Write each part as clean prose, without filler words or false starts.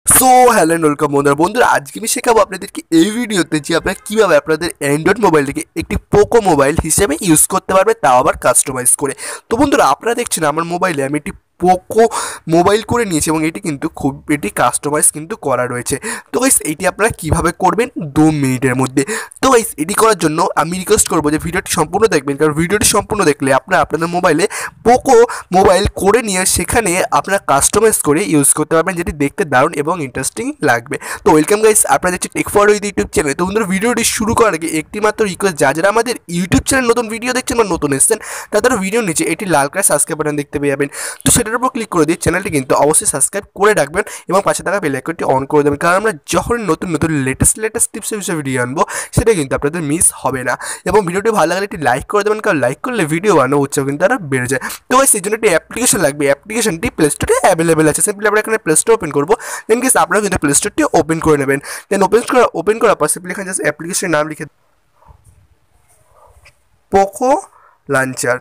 So hello and welcome বন্ধুরা আজকে আমি শেখাবো আপনাদেরকে এই ভিডিওতে যে আপনারা কীভাবে আপনাদের অ্যান্ড্রয়েড মোবাইলটিকে একটি পোকো মোবাইল হিসেবে ইউজ করতে পারবে, তাও আবার কাস্টমাইজ করে। তো বন্ধুরা আপনারা দেখছেন আমার মোবাইলে আমি একটি পোকো মোবাইল করে নিয়েছি এবং এটি কিন্তু এটি কাস্টমাইজ কিন্তু করা রয়েছে। তো গাইস এটি আপনারা কীভাবে করবেন 2 মিনিটের মধ্যে। তো গাইস এটি করার জন্য আমি রিকোয়েস্ট করবো যে ভিডিওটি সম্পূর্ণ দেখবেন, কারণ ভিডিওটি সম্পূর্ণ দেখলে আপনারা আপনাদের মোবাইলে পোকো মোবাইল করে নিয়ে সেখানে আপনারা কাস্টমাইজ করে ইউজ করতে পারবেন, যেটি দেখতে দারুণ এবং ইন্টারেস্টিং লাগবে। তো ওয়েলকাম গাইস, আপনারা দেখছেন tech for with YouTube channel. তো বন্ধুরা ভিডিওটি শুরু করার আগে একটি মাত্র রিকোয়েস্ট, যারা আমাদের ইউটিউব চ্যানেল নতুন ভিডিও দেখছেন বা নতুন এসেছেন, তাদের ভিডিওর নিচে এটি লাল কালার সাবস্ক্রাইব বাটন দেখতে পেয়ে যাবেন। তো সেটার উপর ক্লিক করে দিয়ে চ্যানেলটি কিন্তু অবশ্যই সাবস্ক্রাইব করে রাখবেন এবং পাশে থাকা বেল আইকনটি অন করে দেবেন, কারণ আমরা যখন নতুন নতুন লেটেস্ট টিপসের বিষয়ে ভিডিও আনবো সেটা কিন্তু আপনাদের মিস হবে না। এবং ভিডিওটি ভালো লাগলে একটি লাইক করে দেবেন, কারণ লাইক করলে ভিডিও বানানো উৎসাহ কিন্তু আরও বেড়ে যায়। তো সেই জন্য একটি অ্যাপ্লিকেশন লাগবে, অ্যাপ্লিকেশনটি প্লে স্টোরে অ্যাভেলেবেল আছে। সিম্পলি আমরা এখানে প্লে স্টোর ওপেন করবো, দেন গেস আপনারা কিন্তু প্লে স্টোরটি ওপেন করে নেবেন। দেন ওপেন করার পর সিম্পলি এখানে জাস্ট অ্যাপ্লিকেশনের নাম লিখে পোকো লঞ্চার।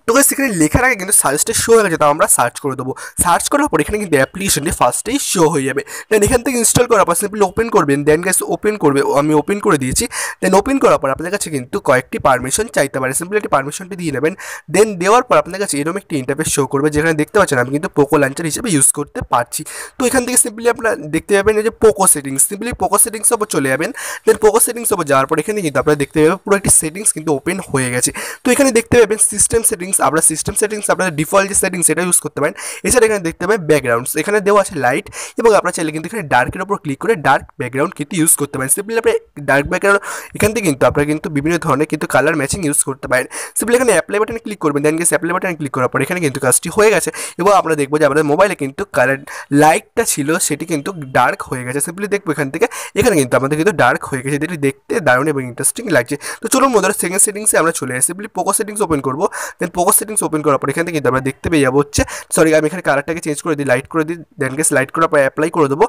তো গাইস এখানে লেখার আগে কিন্তু সাজেস্টে শো হয়ে গেছে, তাও আমরা সার্চ করে দেবো। সার্চ করার পর এখানে কিন্তু অ্যাপ্লিকেশনটি ফার্স্টেই শো হয়ে যাবে। দেন এখান থেকে ইনস্টল করার পর সিম্পলি ওপেন করবেন। দেন গাইস ওপেন করবে, আমি ওপেন করে দিয়েছি। দেন ওপেন করার পর আপনাদের কাছে কিন্তু কয়েকটি পারমিশন চাইতে পারে, সিম্পলি একটি পারমিশনটি দিয়ে নেবেন। দেন দেওয়ার পর আপনাদের কাছে এরকম একটি ইন্টারফেস শো করবে, যেখানে দেখতে পাচ্ছেন আমি কিন্তু পোকো লঞ্চার হিসেবে ইউজ করতে পারছি। তো এখান থেকে সিম্পলি আপনারা দেখতে পাবেন এই যে পোকো সেটিংস, সিম্পলি পোকো সেটিংসের ওপর চলে যাবেন। দেন পোকো সেটিংস ওপর যাওয়ার পর এখানে কিন্তু আপনারা দেখতে পাবেন পুরো একটি সেটিংস কিন্তু ওপেন হয়ে গেছে। তো এখানে দেখতে পাবেন সিস্টেম সেটিংস, আমরা সিস্টেম সেটিংস আপনাদের ডিফল্ট যে সেটিংস সেটা ইউজ করতে পারেন। এছাড়া এখানে দেখতে পাবেন ব্যাকগ্রাউন্ডস, এখানে দেওয়া আছে লাইট, এবং আপনারা চাইলে কিন্তু এখানে ডার্কের উপর ক্লিক করে ডার্ক ব্যাকগ্রাউন্ড কিন্তু ইউজ করতে পারেন। সিম্পলি আপনি ডার্ক ব্যাকগ্রাউন্ড এখান থেকে কিন্তু আপনারা কিন্তু বিভিন্ন ধরনের কিন্তু কালার ম্যাচিং ইউজ করতে পারেন। সিম্পলি এখানে অ্যাপ্লাই বাটনে ক্লিক করবেন। দেন গেস অ্যাপ্লাই বাটনে ক্লিক করার পর এখানে কিন্তু কাজটি হয়ে গেছে, এবং আমরা দেখবো যে আমাদের মোবাইলে কিন্তু কালার লাইটটা ছিল সেটি কিন্তু ডার্ক হয়ে গেছে। সিম্পলি দেখবো এখান থেকে এখানে কিন্তু আমাদের কিন্তু ডার্ক হয়ে গেছে, যেটি দেখতে দারুণ এবং ইন্টারেস্টিং লাগছে। তো চলুন বন্ধুরা সেকেন্ড সেটিংসে আমরা চলে আসি। সিম্পলি পোকো সেটিংস ওপেন করবো। দেন পোকো সেটিংস ওপেন করার পর এখান থেকে কিন্তু আমরা দেখতে পেয়ে যাবো হচ্ছে, সরি আমি এখানে কালারটাকে চেঞ্জ করে দিই, লাইট করে দিই। দেন গেস লাইট করার পর অ্যাপ্লাই করে দেবো।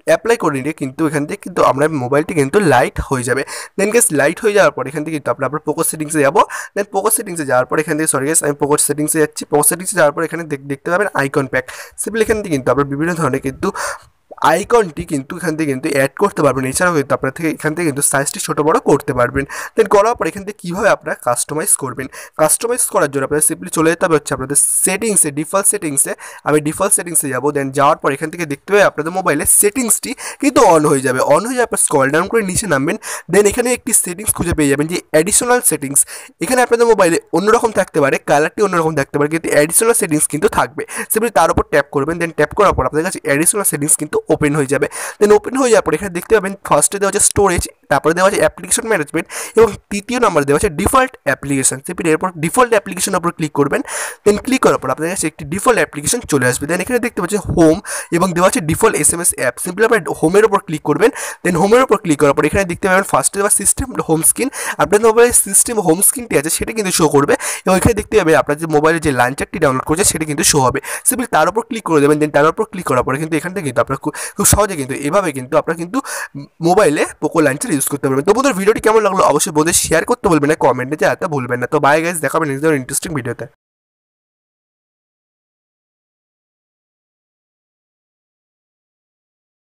অ্যাপ্লাই করে নিলে কিন্তু এখান থেকে কিন্তু আমরা মোবাইলটি কিন্তু লাইট হয়ে যাবে। দেন গেস লাইট হয়ে যাওয়ার পর এখান থেকে কিন্তু আমরা পোকো সেটিংসে যাবো। দেন পোকো সেটিংসে যাওয়ার পর এখান থেকে সরি গেস আমি পোকো সেটিংসে যাচ্ছি। পোকো সেটিংসে যাওয়ার পর এখানে দেখতে পাবেন আইকন প্যাক। সিম্পলি এখান থেকে কিন্তু আমরা বিভিন্ন ধরনের কিন্তু আইকনটি কিন্তু এখান থেকে কিন্তু অ্যাড করতে পারবেন। এছাড়াও কিন্তু আপনার থেকে এখান থেকে কিন্তু সাইজটি ছোটো বড়ো করতে পারবেন। দেন করার পর এখান থেকে কীভাবে আপনারা কাস্টমাইজ করবেন, কাস্টমাইজ করার জন্য আপনাদের সিম্পলি চলে যেতে হবে হচ্ছে আপনাদের সেটিংসে, ডিফল্ট সেটিংসে। আমি ডিফল্ট সেটিংসে যাবো। দেন যাওয়ার পর এখান থেকে দেখতে পাবে আপনাদের মোবাইলের সেটিংসটি কিন্তু অন হয়ে যাবে। অন হয়ে যাওয়ার পর স্ক্রল ডাউন করে নিচে নামবেন। দেন এখানে একটি সেটিংস খুঁজে পেয়ে যাবেন যে অ্যাডিশনাল সেটিংস। এখানে আপনাদের মোবাইলে অন্যরকম থাকতে পারে, কালারটি অন্যরকম থাকতে পারে, কিন্তু অ্যাডিশনাল সেটিংস কিন্তু থাকবে। সিম্পলি তার উপর ট্যাপ করবেন। দেন ট্যাপ করার পর আপনাদের কাছে অ্যাডিশনাল সেটিংস কিন্তু ওপেন হয়ে যাবে। দেন ওপেন হয়ে যাওয়ার পর এখানে দেখতে পাবেন ফার্স্টে দেওয়া আছে স্টোরেজ, তারপরে দেওয়া আছে অ্যাপ্লিকেশন ম্যানেজমেন্ট, এবং তৃতীয় নাম্বার দেওয়া আছে ডিফল্ট অ্যাপ্লিকেশন। সিম্পলি এরপর ডিফল্ট অ্যাপ্লিকেশনের উপর ক্লিক করবেন। দেন ক্লিক করার পর আপনাদের কাছে একটি ডিফল্ট অ্যাপ্লিকেশন চলে আসবে। দেন এখানে দেখতে পাচ্ছেন হোম, এবং দেওয়া আছে ডিফল্ট SMS অ্যাপ। সিম্পলি আপনার হোমের উপর ক্লিক করবেন। দেন হোমের উপর ক্লিক করার পর এখানে দেখতে পাবেন ফার্স্টে দেওয়া সিস্টেম হোম স্ক্রিন, আপনাদের মোবাইলের সিস্টেম হোম স্ক্রিনটি আছে সেটা কিন্তু শো করবে, এবং এখানে দেখতে পাবেন আপনার যে মোবাইলের যে লাঞ্চারটি ডাউনলোড করেছে সেটা কিন্তু শো হবে। সিম্পলি তার উপর ক্লিক করে দেবেন। দেন তার উপর ক্লিক করার পরে কিন্তু এখান থেকে কিন্তু আপনার খুব সহজে কিন্তু এভাবে কিন্তু আপনারা কিন্তু মোবাইলে পোকো লঞ্চার ইউজ করতে পারবেন। তো বন্ধুরা ভিডিওটি কেমন লাগলো অবশ্যই বলতে শেয়ার করতে বলবেন না, কমেন্টে জানাতে ভুলবেন না। তো বাই গাইস, দেখাবেন নেক্সট ইন্টারেস্টিং ভিডিওতে।